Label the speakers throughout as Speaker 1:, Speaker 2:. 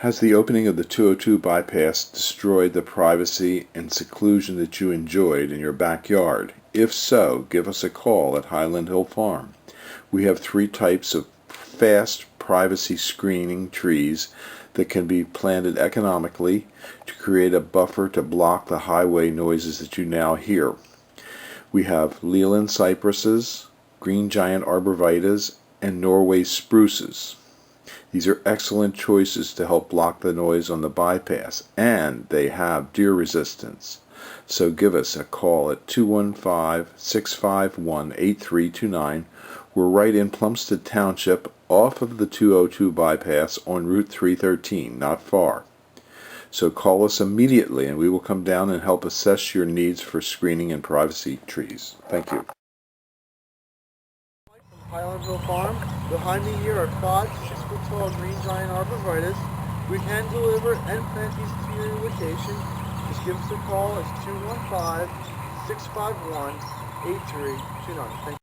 Speaker 1: Has the opening of the 202 bypass destroyed the privacy and seclusion that you enjoyed in your backyard? If so, give us a call at Highland Hill Farm. We have 3 types of fast privacy screening trees that can be planted economically to create a buffer to block the highway noises that you now hear. We have Leland cypresses, green giant arborvitaes, and Norway spruces. These are excellent choices to help block the noise on the bypass, and they have deer resistance. So give us a call at 215-651-8329. We're right in Plumstead Township, off of the 202 bypass on Route 313, not far. So call us immediately and we will come down and help assess your needs for screening and privacy trees. Thank you.
Speaker 2: Highland Hill Farm. Behind me here are 5 6-foot-tall green giant arborvitaes. We can deliver and plant these to your location. Just give us a call. It's 215-651-8329. Thank you.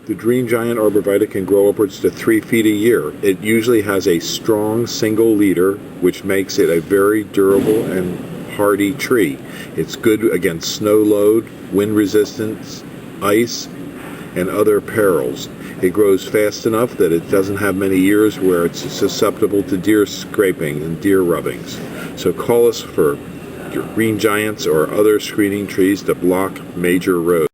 Speaker 1: The green giant arborvitae can grow upwards to 3 feet a year. It usually has a strong single leader, which makes it a very durable and hardy tree. It's good against snow load, wind resistance, ice, and other perils. It grows fast enough that it doesn't have many years where it's susceptible to deer scraping and deer rubbings. So call us for your green giants or other screening trees to block major roads.